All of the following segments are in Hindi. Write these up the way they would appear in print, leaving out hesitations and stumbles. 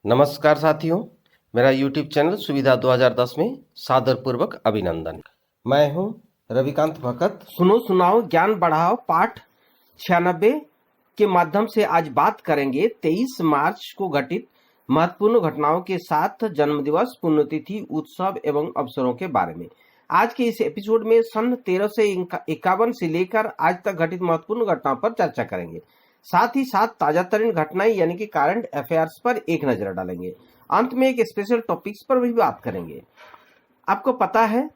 नमस्कार साथियों, मेरा YouTube चैनल सुविधा 2010 में सादरपूर्वक अभिनंदन। मैं हूं रविकांत भगत। सुनो सुनाओ ज्ञान बढ़ाओ पाठ 96 के माध्यम से आज बात करेंगे 23 मार्च को घटित महत्वपूर्ण घटनाओं के साथ जन्मदिवस, पुण्यतिथि, उत्सव एवं अवसरों के बारे में। आज के इस एपिसोड में सन 1351 से लेकर आज तक घटित महत्वपूर्ण घटनाओं पर चर्चा करेंगे। साथ ही साथ ताजा तरीन घटनाएं यानी कि करंट अफेयर्स पर एक नजर डालेंगे। अंत में एक स्पेशल टॉपिक्स पर भी बात करेंगे। आपको पता है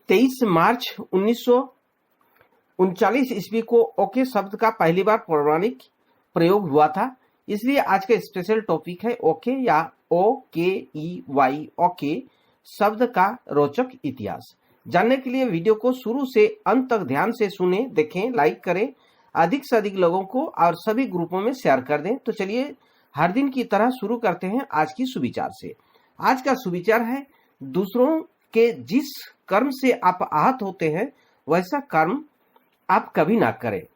23 मार्च 1939 ईस्वी को ओके शब्द का पहली बार पौराणिक प्रयोग हुआ था, इसलिए आज का स्पेशल टॉपिक है ओके या OKEY ओके शब्द का रोचक इतिहास। जानने के लिए वीडियो को शुरू से अंत तक ध्यान से सुने, देखें, लाइक करें, अधिक से अधिक लोगों को और सभी ग्रुपों में शेयर कर दें। तो चलिए हर दिन की तरह शुरू करते हैं आज की सुविचार से। आज का सुविचार है, दूसरों के जिस कर्म से आप आहत होते हैं वैसा कर्म आप कभी ना करें।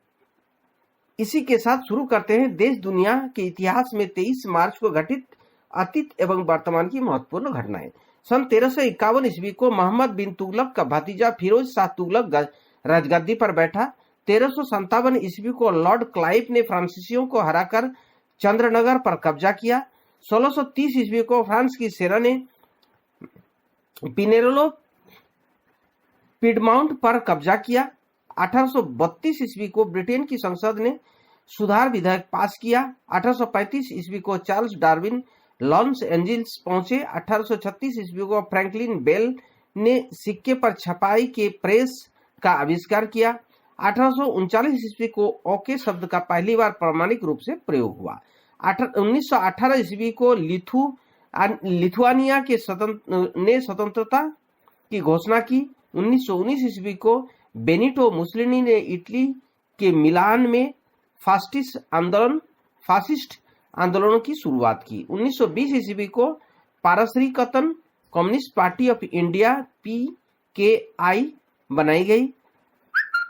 इसी के साथ शुरू करते हैं देश दुनिया के इतिहास में 23 मार्च को घटित अतीत एवं वर्तमान की महत्वपूर्ण घटनाएं। सन 1351 ईस्वी को मोहम्मद बिन तुगलक का भतीजा फिरोज शाह तुगलक राजगद्दी पर बैठा। 1357 ईस्वी को लॉर्ड क्लाइव ने फ्रांसीसियों को हराकर चंद्रनगर पर कब्जा किया। 1630 ईस्वी को फ्रांस की सेना ने पिनेरोलो पिडमाउंट पर कब्जा किया। 1832 ईस्वी को ब्रिटेन की संसद ने सुधार विधेयक पास किया। 1835 ईस्वी को चार्ल्स डार्विन लॉस एंजिल्स पहुंचे। 1836 ईस्वी को फ्रैंकलिन बेल ने सिक्के पर छपाई के प्रेस का आविष्कार किया। 1839 ईस्वी को ओके शब्द का पहली बार प्रामाणिक रूप से प्रयोग हुआ। 1918 ईस्वी को लिथुआनिया के स्वतंत्रता की घोषणा की। 1919 ईस्वी को बेनिटो मुसोलिनी ने इटली के मिलान में फासिस्ट आंदोलनों की शुरुआत की। 1920 ईस्वी को पारस्परिकतन communist party of India PKI बनाई गई।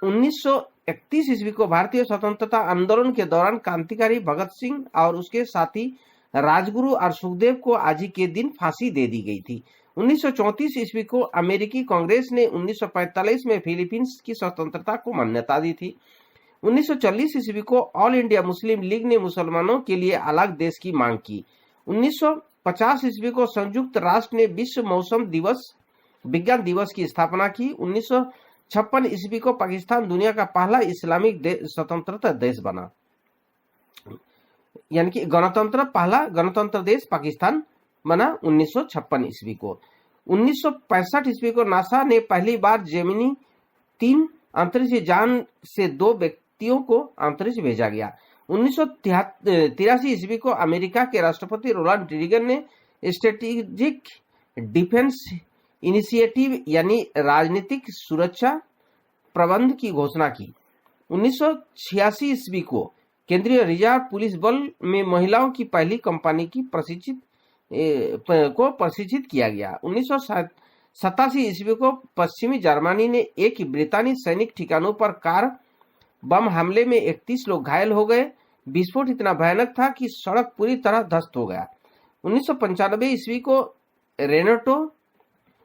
1931 ईस्वी को भारतीय स्वतंत्रता आंदोलन के दौरान क्रांतिकारी भगत सिंह और उसके साथी राजगुरु और सुखदेव को आज ही के दिन फांसी दे दी गई थी। 1934 ईस्वी को अमेरिकी कांग्रेस ने 1945 में फिलीपींस की स्वतंत्रता को मान्यता दी थी। 1940 ईस्वी को ऑल इंडिया मुस्लिम लीग ने मुसलमानों के लिए अलग देश की मांग की। 1950 ईस्वी को संयुक्त राष्ट्र ने विश्व मौसम दिवस विज्ञान दिवस की स्थापना की। 1956 ईस्वी को पाकिस्तान दुनिया का पहला इस्लामिक स्वतंत्रता देश बना, यानी कि पहला गणतंत्र देश पाकिस्तान बना 1956 ईस्वी को। 1965 ईस्वी को नासा ने पहली बार जेमिनी 3 अंतरिक्ष यान से 2 व्यक्तियों को अंतरिक्ष भेजा गया। 1983 ईस्वी को अमेरिका के राष्ट्रपति रोनाल्ड रीगन ने स्ट्रेटेजिक डिफेंस इनिशिएटिव यानी राजनीतिक सुरक्षा प्रबंध की घोषणा की। 1986 ईस्वी को केंद्रीय रिजर्व पुलिस बल में महिलाओं की पहली कंपनी की प्रशिक्षित किया गया। 1987 ईस्वी को पश्चिमी जर्मनी ने एक ब्रितानी सैनिक ठिकानों पर कार बम हमले में 31 लोग घायल हो गए। विस्फोट इतना भयानक था कि सड़क पूरी तरह ध्वस्त हो गया। 1995 ईस्वी को रेनेटो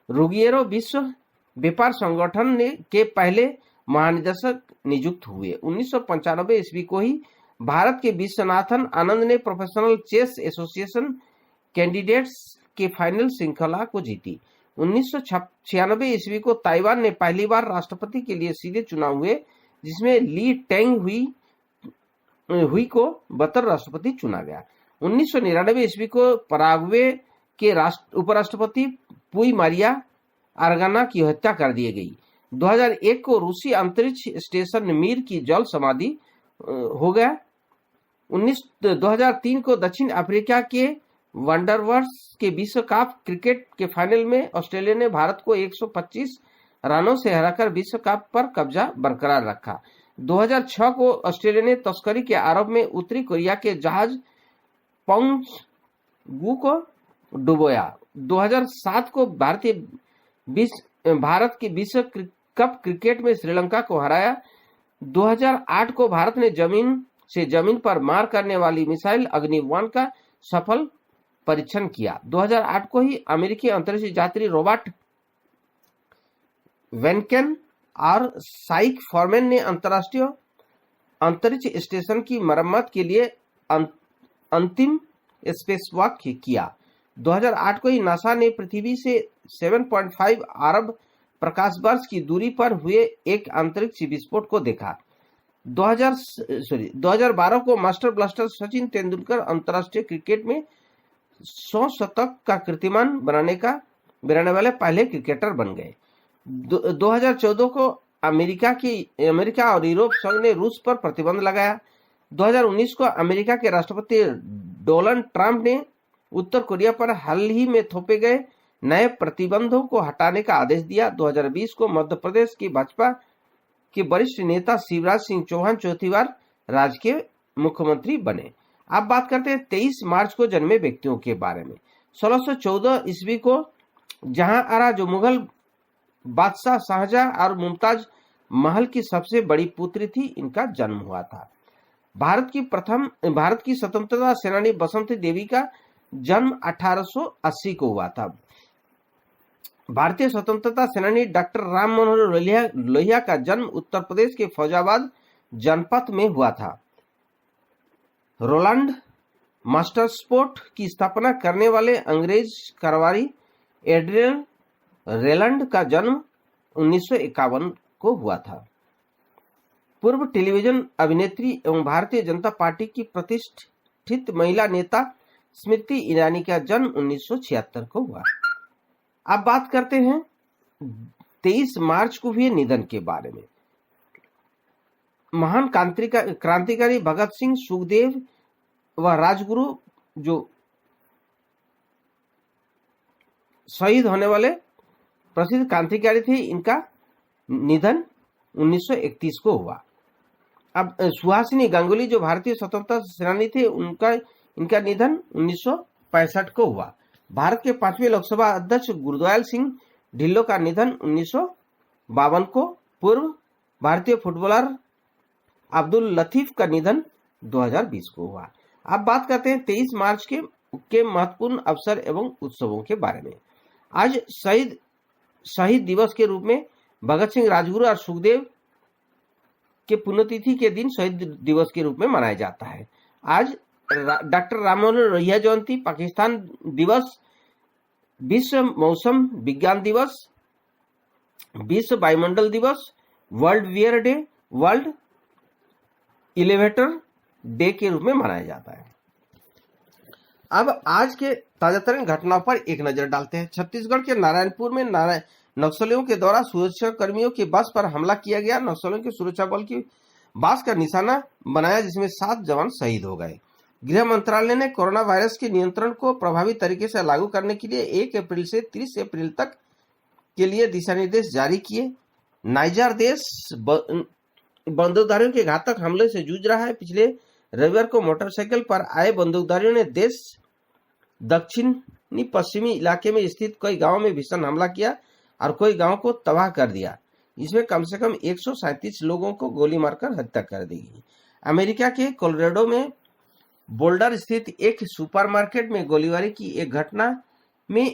रुगिएरो विश्व व्यापार संगठन के पहले महानिदेशक नियुक्त हुए। 1995 ईस्वी को ही भारत के विश्वनाथन आनंद ने प्रोफेशनल चेस एसोसिएशन कैंडिडेट्स के फाइनल श्रृंखला को जीती। 1996 ईस्वी को ताइवान ने पहली बार राष्ट्रपति के लिए सीधे चुनाव हुए, जिसमें ली टेंग हुई को बतौर राष्ट्रपति चुना गया। 1999 ईस्वी को पराग्वे के उपराष्ट्रपति पुई मारिया आर्गाना की हत्या कर दी गई। 2001 को रूसी अंतरिक्ष स्टेशन मिर की जल समाधि हो गया। 2003 को दक्षिण अफ्रीका के वंडरवर्स के विश्व कप क्रिकेट के फाइनल में ऑस्ट्रेलिया ने भारत को 125 रनों से हराकर विश्व कप पर कब्जा बरकरार रखा। 2006 को ऑस्ट्रेलिया ने तस्करी के आरोप में उत्तरी कोरिया के जहाज पोंगू को डुबोया। 2007 को भारत के विश्व कप क्रिकेट में श्रीलंका को हराया। 2008 को भारत ने जमीन से जमीन पर मार करने वाली मिसाइल अग्नि 1 का सफल परीक्षण किया। 2008 को ही अमेरिकी अंतरिक्ष यात्री रॉबर्ट वेनकेन और साइक फॉरमैन ने अंतर्राष्ट्रीय अंतरिक्ष स्टेशन की मरम्मत के लिए अंतिम स्पेसवॉक किया। 2008 को ही नासा ने पृथ्वी से 7.5 अरब प्रकाश वर्ष की दूरी पर हुए एक अंतरिक्ष विस्फोट को देखा। 2012 को मास्टर ब्लास्टर सचिन तेंदुलकर अंतर्राष्ट्रीय क्रिकेट में 100 शतक का कीर्तिमान बनाने वाले पहले क्रिकेटर बन गए। 2014 को अमेरिका और यूरोप संघ ने रूस पर प्रतिबंध लगाया। 2019 को अमेरिका के राष्ट्रपति डोनाल्ड ट्रंप ने उत्तर कोरिया पर हाल ही में थोपे गए नए प्रतिबंधों को हटाने का आदेश दिया। 2020 को मध्य प्रदेश की भाजपा के वरिष्ठ नेता शिवराज सिंह चौहान चौथी बार राज्य के मुख्यमंत्री बने। अब बात करते हैं 23 मार्च को जन्मे व्यक्तियों के बारे में। 1614 ईस्वी को जहांआरा जो मुगल बादशाह शाहजहां और मुमताज महल की सबसे बड़ी पुत्री थी, इनका जन्म हुआ था। भारत की स्वतंत्रता सेनानी बसंती देवी का जन्म 1880 को हुआ था। भारतीय स्वतंत्रता सेनानी डॉक्टर राम मनोहर लोहिया का जन्म उत्तर प्रदेश के फौजाबाद जनपद में हुआ था। रोलैंड मास्टरस्पोर्ट की स्थापना करने वाले अंग्रेज कारोबारी एड्रियन रेलैंड का जन्म 1951 को हुआ था। पूर्व टेलीविजन अभिनेत्री एवं भारतीय जनता पार्टी की प्रतिष्ठित महिला नेता स्मृति ईरानी का जन्म 1976 को हुआ। अब बात करते हैं 23 मार्च को हुए निधन के बारे में। महान क्रांतिकारी भगत सिंह, सुखदेव व राजगुरु जो शहीद होने वाले प्रसिद्ध क्रांतिकारी थे, इनका निधन 1931 को हुआ। अब सुहासिनी गांगुली जो भारतीय स्वतंत्रता सेनानी थे, इनका निधन 1965 को हुआ। भारत के 5वें लोकसभा अध्यक्ष गुरदयाल सिंह ढिल्लों का निधन 1952 को। पूर्व भारतीय फुटबॉलर अब्दुल लतीफ का निधन 2020 को हुआ। अब बात करते हैं 23 मार्च के महत्वपूर्ण अवसर एवं उत्सवों के बारे में। आज शहीद दिवस के रूप में भगत सिंह, राजगुरु और सुखदेव के पुण्यतिथि के दिन शहीद दिवस के रूप में मनाया जाता है। आज डॉक्टर राम मनोहर लोहिया जयंती, पाकिस्तान दिवस, विश्व मौसम विज्ञान दिवस, विश्व वायुमंडल दिवस, world wear day, world elevator day के रूप में मनाया जाता है। अब आज के ताजातरीन घटनाओं पर एक नजर डालते हैं। छत्तीसगढ़ के नारायणपुर में नक्सलियों के द्वारा सुरक्षा कर्मियों की बस पर हमला किया गया। नक्सलियों के सुरक्षा बल की बस का निशाना बनाया, जिसमें 7 जवान शहीद हो गए। गृह मंत्रालय ने कोरोना वायरस के नियंत्रण को प्रभावी तरीके से लागू करने के लिए 1 अप्रैल से 30 अप्रैल तक के लिए दिशा निर्देश जारी किए। नाइजर देश बंदूकधारियों के घातक हमले से जूझ रहा है। पिछले रविवार को मोटरसाइकिल पर आए बंदूकधारियों ने देश दक्षिणी पश्चिमी इलाके में स्थित कई गांवों में भीषण हमला किया और कई गांवों को तबाह कर दिया। इसमें कम से कम 137 लोगों को गोली मारकर हत्या कर दी गई। अमेरिका के कोलोराडो में बोल्डर स्थित एक सुपरमार्केट में गोलीबारी की एक घटना में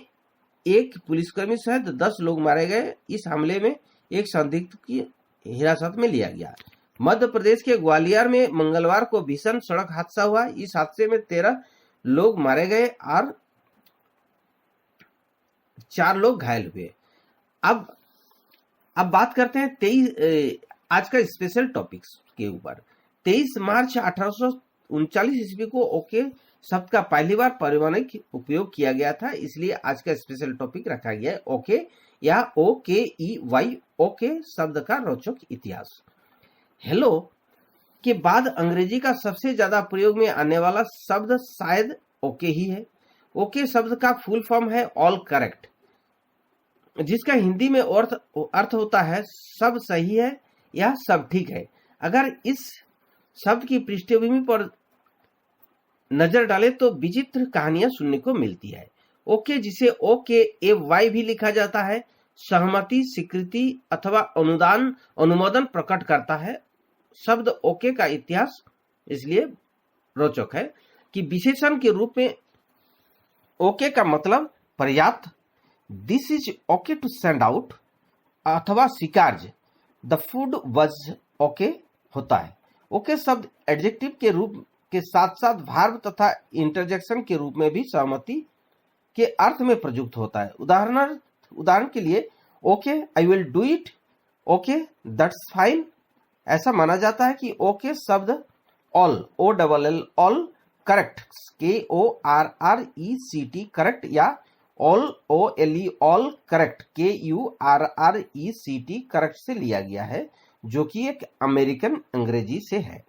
एक पुलिसकर्मी सहित 10 लोग मारे गए। इस हमले में एक संदिग्ध की हिरासत में लिया गया। मध्य प्रदेश के ग्वालियर में मंगलवार को भीषण सड़क हादसा हुआ। इस हादसे में 13 लोग मारे गए और 4 लोग घायल हुए। अब बात करते हैं आज का स्पेशल टॉपिक्स के ऊपर। 23 मार्च 1839 ईस्वी को ओके शब्द का पहली बार पारिवारिक उपयोग किया गया था, इसलिए आज का स्पेशल टॉपिक रखा गया है ओके या OKEY, ओके शब्द का रोचक इतिहास। हेलो के बाद अंग्रेजी का सबसे ज्यादा प्रयोग में आने वाला शब्द शायद ओके ही है। ओके शब्द का फुल फॉर्म है ऑल करेक्ट, जिसका हिंदी में अर्थ होता है सब सही है या सब ठीक है। अगर इस शब्द की पृष्ठभूमि पर नजर डाले तो विचित्र कहानियां सुनने को मिलती है। ओके, जिसे OKAY भी लिखा जाता है, सहमति, स्वीकृति अथवा अनुमोदन प्रकट करता है। शब्द ओके का इतिहास इसलिए रोचक है कि विशेषण के रूप में ओके का मतलब पर्याप्त, this is okay to send out अथवा स्वीकार्य, द फूड वॉज ओके होता है। ओके शब्द एडजेक्टिव के रूप के साथ साथ वर्ब तथा इंटरजेक्शन के रूप में भी सहमति के अर्थ में प्रयुक्त होता है। उदाहरण के लिए okay I will do it, okay that's fine. ऐसा माना जाता है कि ओके शब्द all, O double L all, correct, KORRECT correct, या all, OLE all, correct, KURRECT correct से लिया गया है, जो कि एक अमेरिकन अंग्रेजी से है।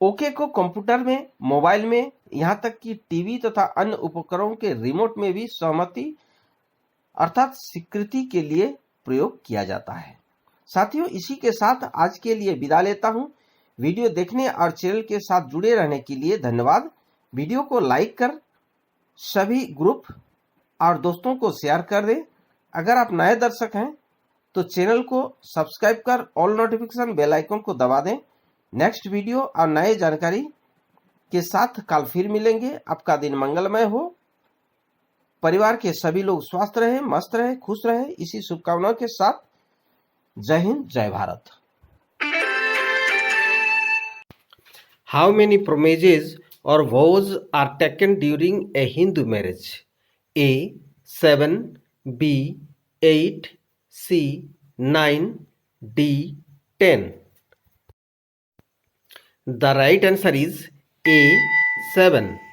ओके को कंप्यूटर में, मोबाइल में, यहाँ तक कि टीवी तथा अन्य उपकरणों के रिमोट में भी सहमति अर्थात स्वीकृति के लिए प्रयोग किया जाता है। साथियों, इसी के साथ आज के लिए विदा लेता हूं। वीडियो देखने और चैनल के साथ जुड़े रहने के लिए धन्यवाद। वीडियो को लाइक कर सभी ग्रुप और दोस्तों को शेयर कर दें। अगर आप नए दर्शक हैं तो चैनल को सब्सक्राइब कर ऑल नोटिफिकेशन बेल आइकन को दबा दें। नेक्स्ट वीडियो और नए जानकारी के साथ कल फिर मिलेंगे। आपका दिन मंगलमय हो, परिवार के सभी लोग स्वस्थ रहे, मस्त रहे, खुश रहे, इसी शुभकामनाओं के साथ जय हिंद, जय Bharat. How many promises or vows are taken during a Hindu marriage? A 7, B 8, C 9, D 10. The right answer is A 7.